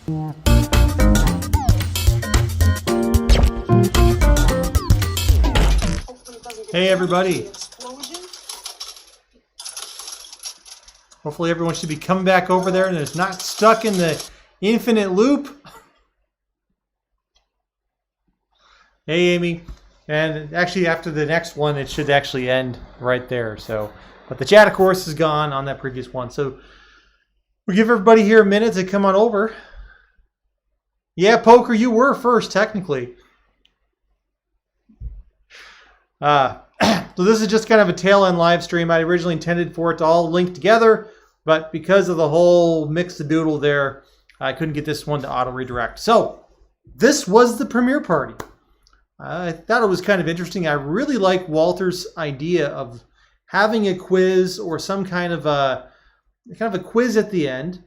Hey everybody. Hopefully everyone should be coming back over there and it's not stuck in the infinite loop. Hey Amy. And actually after the next one it should actually end right there. So, but the chat of course is gone on that previous one. So we'll give everybody here a minute to come on over. Yeah, Poker, you were first technically. So this is just kind of a tail end live stream. I originally intended for it to all link together, but because of the whole mix-a-doodle there, I couldn't get this one to auto redirect. So this was the premiere party. I thought it was kind of interesting. I really like Walter's idea of having a quiz or some kind of a quiz at the end.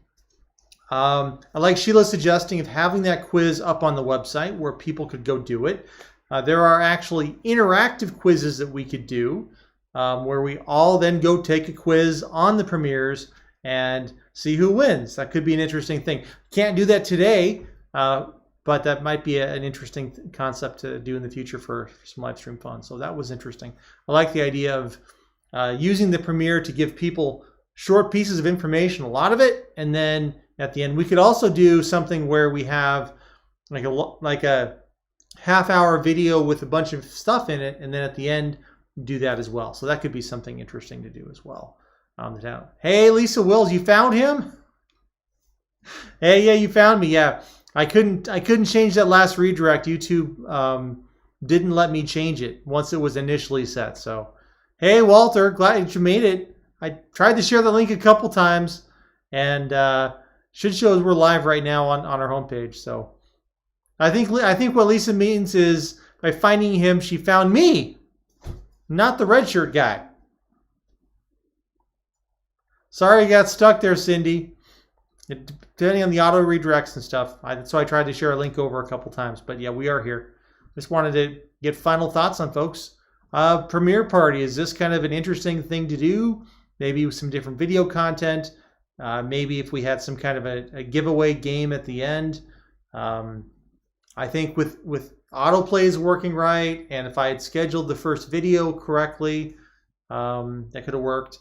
I like Sheila suggesting of having that quiz up on the website where people could go do it. There are actually interactive quizzes that we could do where we all then go take a quiz on the premieres and see who wins. That could be an interesting thing. Can't do that today, but that might be an interesting concept to do in the future for some live stream fun. So that was interesting. I like the idea of using the premiere to give people short pieces of information, a lot of it, and then at the end we could also do something where we have like a half-hour video with a bunch of stuff in it, and then at the end do that as well. So that could be something interesting to do as well. Hey Lisa Wills, you found him? Hey, yeah, you found me. Yeah, I couldn't change that last redirect. YouTube didn't let me change it once it was initially set. So hey Walter, glad that you made it. I tried to share the link a couple times, and should show we're live right now on our homepage. So I think what Lisa means is by finding him, she found me, not the red shirt guy. Sorry I got stuck there, Cindy. Depending on the auto redirects and stuff. So I tried to share a link over a couple times. But yeah, we are here. Just wanted to get final thoughts on folks. Premiere party, is this kind of an interesting thing to do? Maybe with some different video content. Maybe if we had some kind of a giveaway game at the end. I think with autoplays working right, and if I had scheduled the first video correctly, that could have worked.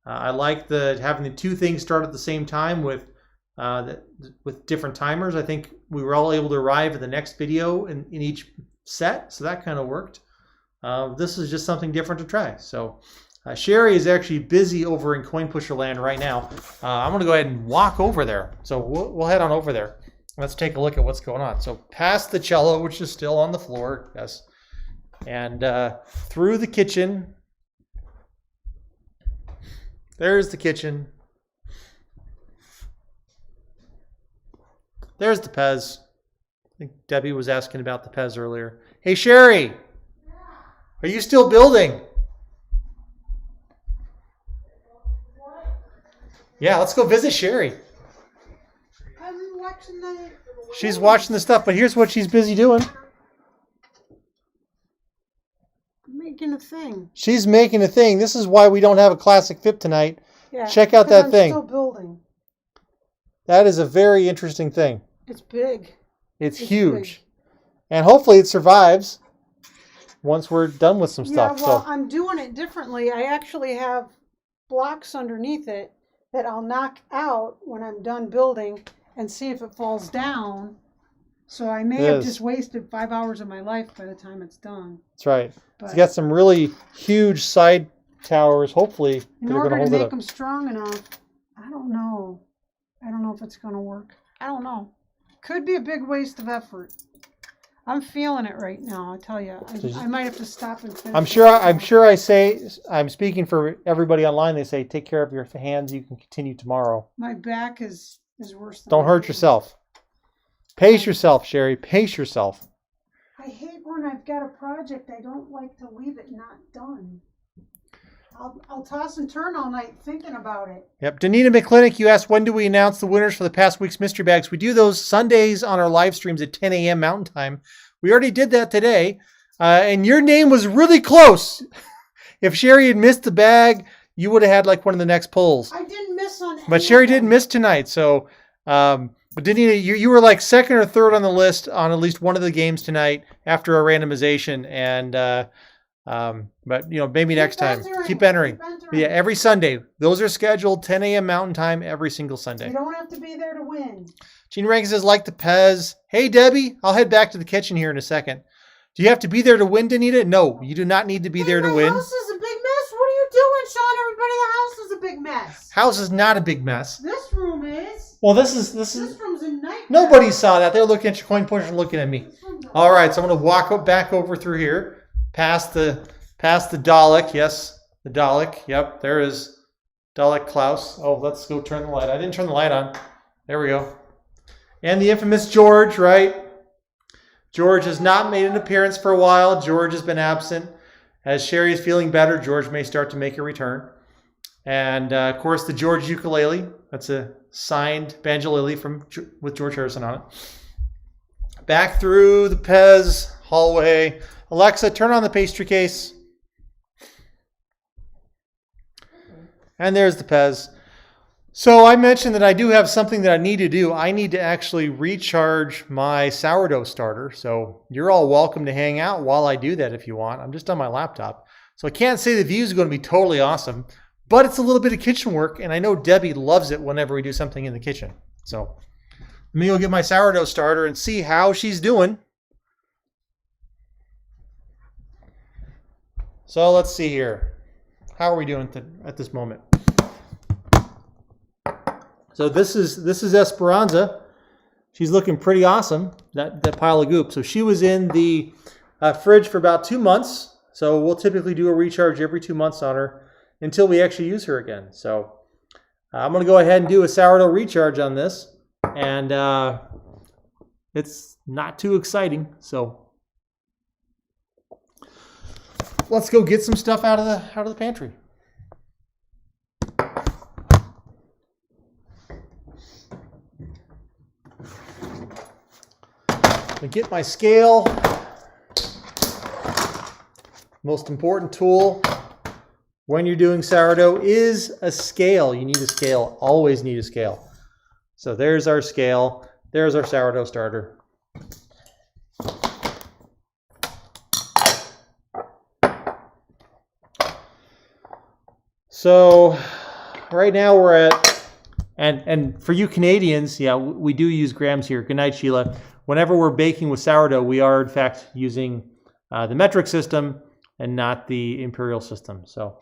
I like having the two things start at the same time with different timers. I think we were all able to arrive at the next video in each set, so that kind of worked. This is just something different to try. So Sherry is actually busy over in Coin Pusher land right now. I'm going to go ahead and walk over there. So we'll head on over there. Let's take a look at what's going on. So past the cello, which is still on the floor, yes, and through the kitchen. There's the kitchen. There's the Pez. I think Debbie was asking about the Pez earlier. Hey Sherry, are you still building? Yeah, let's go visit Sherry. She's watching the stuff, but here's what she's busy doing. Making a thing. She's making a thing. This is why we don't have a classic FIP tonight. Yeah, check out that thing. I'm still building. That is a very interesting thing. It's big. It's huge. Big. And hopefully it survives once we're done with some stuff. Yeah, well, I'm doing it differently. I actually have blocks underneath it that I'll knock out when I'm done building and see if it falls down. So I may have just wasted 5 hours of my life by the time it's done. That's right. It's got some really huge side towers, hopefully. In order to make them strong enough, I don't know. I don't know if it's going to work. I don't know. Could be a big waste of effort. I'm feeling it right now, I tell you. I might have to stop and finish. I'm speaking for everybody online. They say, take care of your hands. You can continue tomorrow. My back is worse than Don't hurt yourself. Pace yourself, Sherry. Pace yourself. I hate when I've got a project. I don't like to leave it not done. I'll toss and turn all night thinking about it. Yep. Danita McClinic, you asked when do we announce the winners for the past week's mystery bags. We do those Sundays on our live streams at 10 a.m. Mountain Time. We already did that today. And your name was really close. If Sherry had missed the bag, you would have had like one of the next polls. I didn't miss on anything. But Sherry didn't miss tonight. So But Danita, you were like second or third on the list on at least one of the games tonight after our randomization, and but maybe next time. Keep entering. Yeah, every Sunday. Those are scheduled 10 a.m. Mountain Time every single Sunday. You don't have to be there to win. Gene Rankin says, like the Pez. Hey, Debbie, I'll head back to the kitchen here in a second. Do you have to be there to win, Danita? No, you do not need to be there to win. The house is a big mess. What are you doing, Sean? Everybody, the house is a big mess. House is not a big mess. This room is. Well, this is. This room's a nightmare. Nobody saw that. They're looking at your coin pusher and looking at me. All right, so I'm going to walk back over through here, past the Dalek. Yes, the Dalek. Yep, there is Dalek Klaus. Oh, let's go turn the light. I didn't turn the light on. There we go. And the infamous George, right? George has not made an appearance for a while. George has been absent. As Sherry is feeling better, George may start to make a return. And, of course, the George ukulele. That's a signed banjolele with George Harrison on it. Back through the Pez hallway. Alexa, turn on the pastry case. And there's the Pez. So I mentioned that I do have something that I need to do. I need to actually recharge my sourdough starter. So you're all welcome to hang out while I do that if you want. I'm just on my laptop. So I can't say the view is going to be totally awesome, but it's a little bit of kitchen work, and I know Debbie loves it whenever we do something in the kitchen. So let me go get my sourdough starter and see how she's doing. So let's see here. How are we doing at this moment? So this is Esperanza. She's looking pretty awesome, that pile of goop. So she was in the fridge for about 2 months. So we'll typically do a recharge every 2 months on her until we actually use her again. So I'm going to go ahead and do a sourdough recharge on this. And it's not too exciting. So let's go get some stuff out of the pantry. I get my scale. Most important tool when you're doing sourdough is a scale. You need a scale. Always need a scale. So there's our scale. There's our sourdough starter. So right now we're at, and for you Canadians, yeah, we do use grams here. Good night, Sheila. Whenever we're baking with sourdough, we are in fact using the metric system and not the imperial system. So,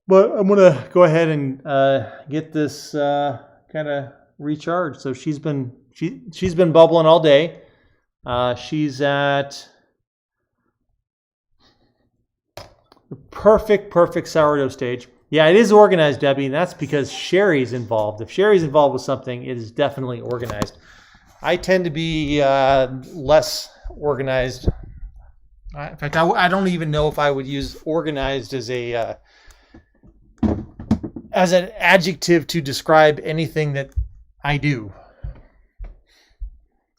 but I'm gonna go ahead and get this kind of recharged. So she's been bubbling all day. She's at the perfect sourdough stage. Yeah, it is organized, Debbie, and that's because Sherry's involved. If Sherry's involved with something, it is definitely organized. I tend to be less organized. In fact, I don't even know if I would use organized as an adjective to describe anything that I do.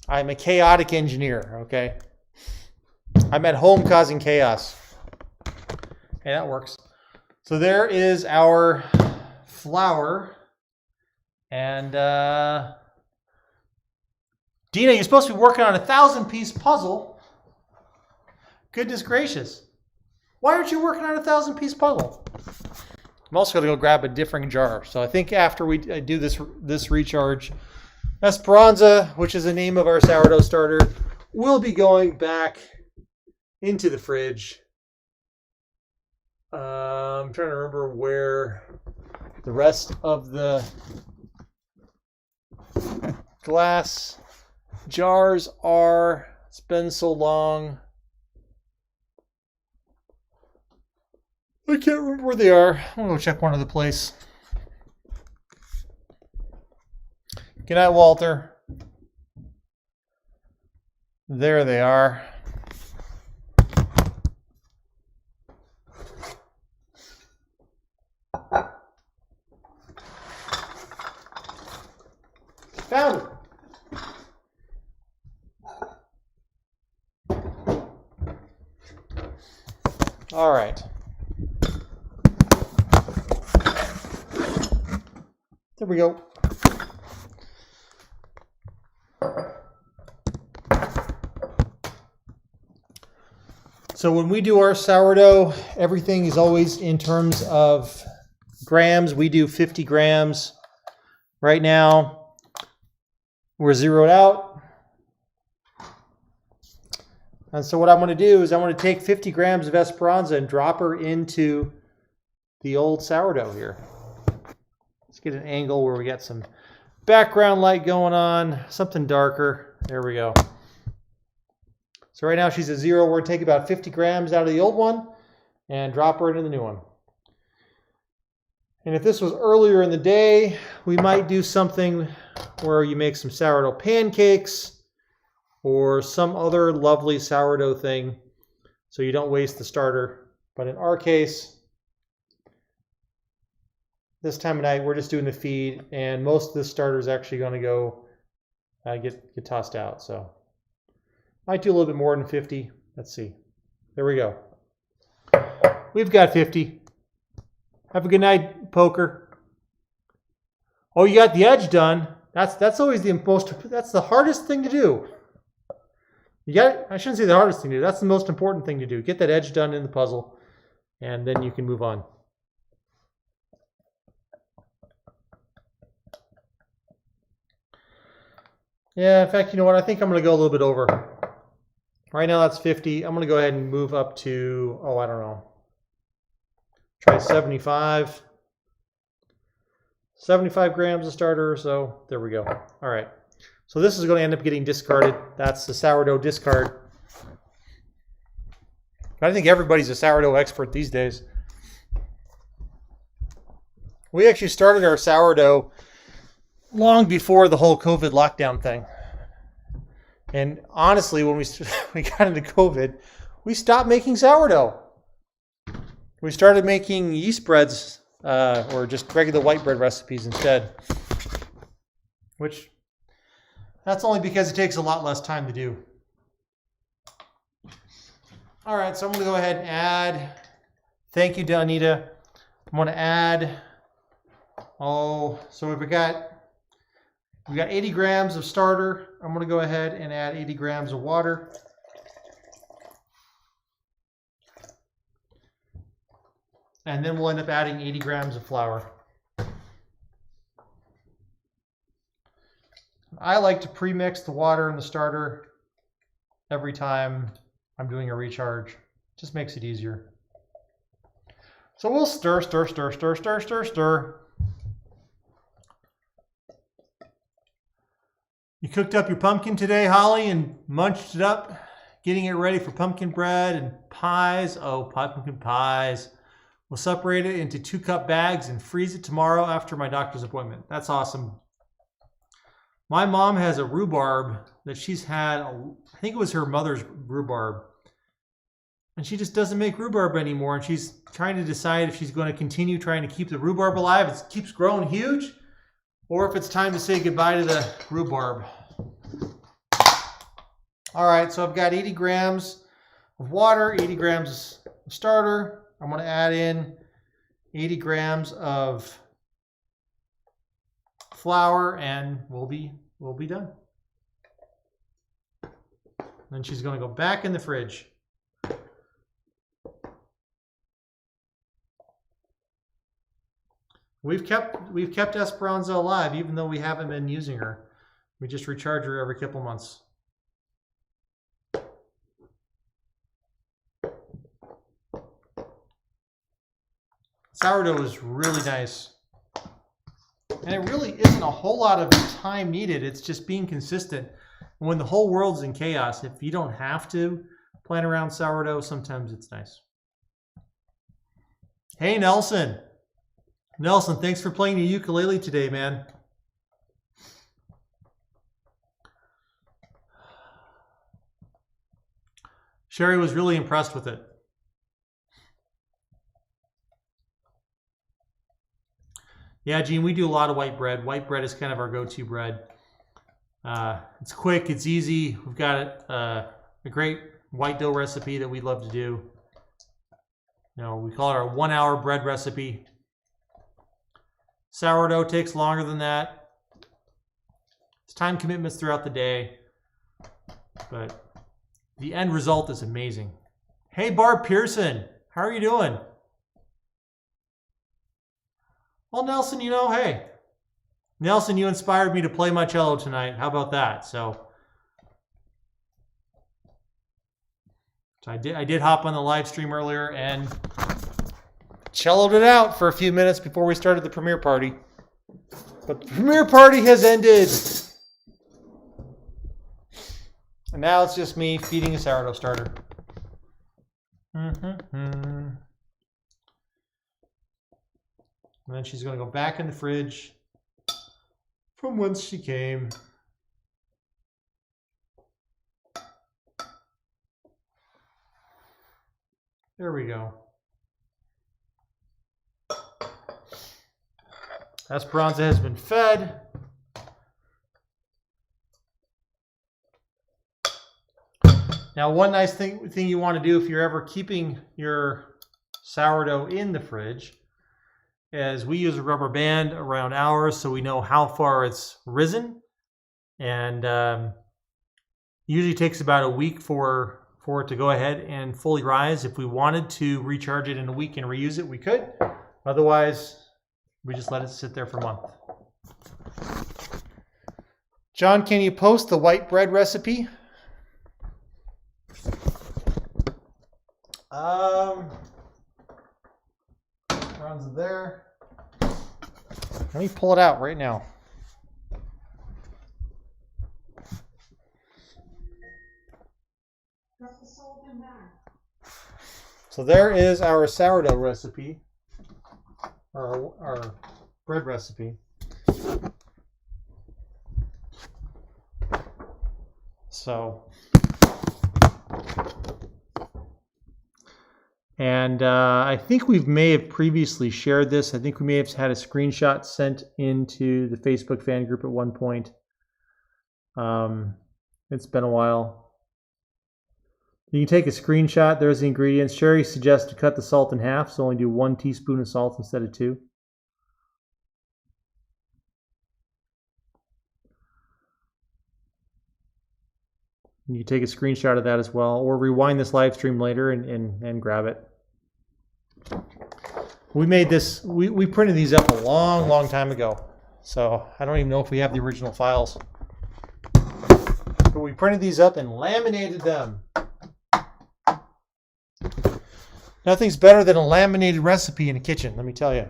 I'm a chaotic engineer, okay? I'm at home causing chaos. Okay, that works. So there is our flour. And Dina, you're supposed to be working on a 1,000-piece puzzle. Goodness gracious. Why aren't you working on a 1,000-piece puzzle? I'm also going to go grab a different jar. So I think after we do this recharge, Esperanza, which is the name of our sourdough starter, will be going back into the fridge. I'm trying to remember where the rest of the glass jars are. It's been so long. I can't remember where they are. I'm going to go check one other place. Good night, Walter. There they are. Found it. All right. There we go. So when we do our sourdough, everything is always in terms of grams. We do 50 grams. Right now, we're zeroed out. And so what I'm going to do is I'm going to take 50 grams of Esperanza and drop her into the old sourdough here. Let's get an angle where we got some background light going on, something darker. There we go. So right now she's at 0. We're going to take about 50 grams out of the old one and drop her into the new one. And if this was earlier in the day, we might do something where you make some sourdough pancakes or some other lovely sourdough thing so you don't waste the starter. But in our case, this time of night, we're just doing the feed, and most of the starter is actually going to go get tossed out. So might do a little bit more than 50. Let's see. There we go. We've got 50. Have a good night, poker. Oh, you got the edge done. That's always that's the hardest thing to do. I shouldn't say the hardest thing to do. That's the most important thing to do. Get that edge done in the puzzle, and then you can move on. Yeah, in fact, you know what? I think I'm going to go a little bit over. Right now that's 50. I'm going to go ahead and move up to, oh, I don't know. Try 75. 75 grams of starter, so there we go. All right. So this is going to end up getting discarded. That's the sourdough discard. I think everybody's a sourdough expert these days. We actually started our sourdough long before the whole COVID lockdown thing. And honestly, when we got into COVID, we stopped making sourdough. We started making yeast breads or just regular white bread recipes instead. Which, that's only because it takes a lot less time to do. All right, so I'm going to go ahead and add, thank you, Donita. I'm going to add, so we got 80 grams of starter. I'm going to go ahead and add 80 grams of water. And then we'll end up adding 80 grams of flour. I like to pre-mix the water and the starter every time I'm doing a recharge. Just makes it easier. So we'll stir, stir, stir, stir, stir, stir, stir. You cooked up your pumpkin today, Holly, and munched it up, getting it ready for pumpkin bread and pies. Oh, pumpkin pies. We'll separate it into 2-cup bags and freeze it tomorrow after my doctor's appointment. That's awesome. My mom has a rhubarb that she's had, I think it was her mother's rhubarb. And she just doesn't make rhubarb anymore. And she's trying to decide if she's going to continue trying to keep the rhubarb alive. It keeps growing huge. Or if it's time to say goodbye to the rhubarb. All right, so I've got 80 grams of water, 80 grams of starter. I'm going to add in 80 grams of flour, and we'll be done. Then she's going to go back in the fridge. We've kept Esperanza alive, even though we haven't been using her. We just recharge her every couple months. Sourdough is really nice. And it really isn't a whole lot of time needed. It's just being consistent. When the whole world's in chaos, if you don't have to plan around sourdough, sometimes it's nice. Hey, Nelson. Nelson, thanks for playing the ukulele today, man. Sherry was really impressed with it. Yeah, Gene, we do a lot of white bread. White bread is kind of our go-to bread. It's quick, it's easy. We've got a great white dough recipe that we love to do. You know, we call it our 1-hour bread recipe. Sourdough takes longer than that. It's time commitments throughout the day, but the end result is amazing. Hey, Barb Pearson. How are you doing? Well, Nelson, hey. Nelson, you inspired me to play my cello tonight. How about that? So I did hop on the live stream earlier and celloed it out for a few minutes before we started the premiere party. But the premiere party has ended. And now it's just me feeding a sourdough starter. And then she's going to go back in the fridge from whence she came. There we go. Esperanza has been fed. Now, one nice thing you want to do if you're ever keeping your sourdough in the fridge is we use a rubber band around ours so we know how far it's risen. And usually takes about a week for it to go ahead and fully rise. If we wanted to recharge it in a week and reuse it, we could. Otherwise, we just let it sit there for a month. John, can you post the white bread recipe? Runs there. Let me pull it out right now. So there is our sourdough recipe, our bread recipe. So, and I think we may have previously shared this. I think we may have had a screenshot sent into the Facebook fan group at one point. It's been a while. You can take a screenshot. There's the ingredients. Sherry suggests to cut the salt in half, so only do 1 teaspoon of salt instead of 2. You can take a screenshot of that as well, or rewind this live stream later and grab it. We made this, we printed these up a long time ago, so I don't even know if we have the original files. But we printed these up and laminated them. Nothing's better than a laminated recipe in a kitchen, let me tell you.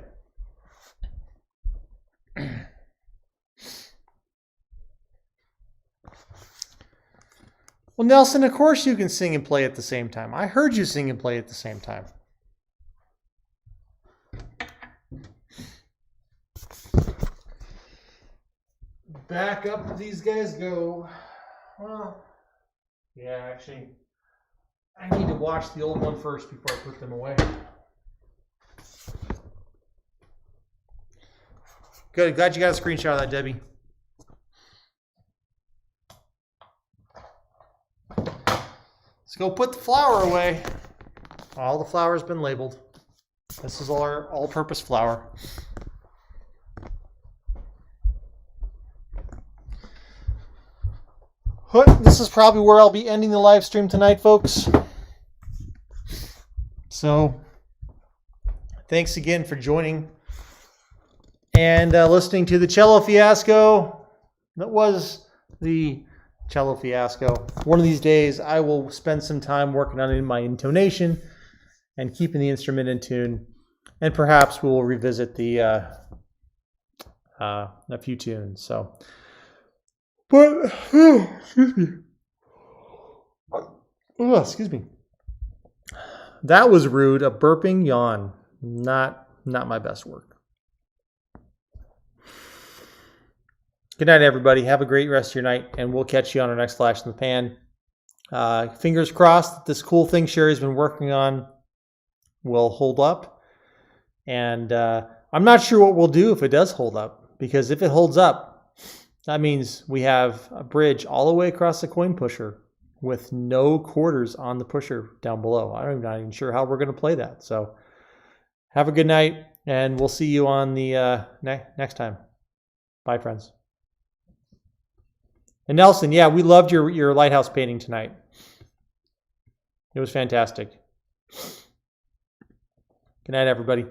Well, Nelson, of course you can sing and play at the same time. I heard you sing and play at the same time. Back up these guys go. Well, yeah, actually, I need to watch the old one first before I put them away. Good, glad you got a screenshot of that, Debbie. Let's go put the flour away. All the flour's been labeled. This is our all-purpose flour. This is probably where I'll be ending the live stream tonight, folks. So, thanks again for joining and listening to the cello fiasco. That was the cello fiasco. One of these days, I will spend some time working on my intonation and keeping the instrument in tune, and perhaps we will revisit the a few tunes. So, but excuse me. Oh, excuse me. That was rude. A burping yawn. Not my best work. Good night, everybody. Have a great rest of your night, and we'll catch you on our next Flash in the Pan. Fingers crossed that this cool thing Sherry's been working on will hold up. And I'm not sure what we'll do if it does hold up, because if it holds up, that means we have a bridge all the way across the coin pusher with no quarters on the pusher down below. I'm not even sure how we're going to play that. So have a good night, and we'll see you on the next time. Bye, friends. And Nelson, yeah, we loved your lighthouse painting tonight. It was fantastic. Good night, everybody.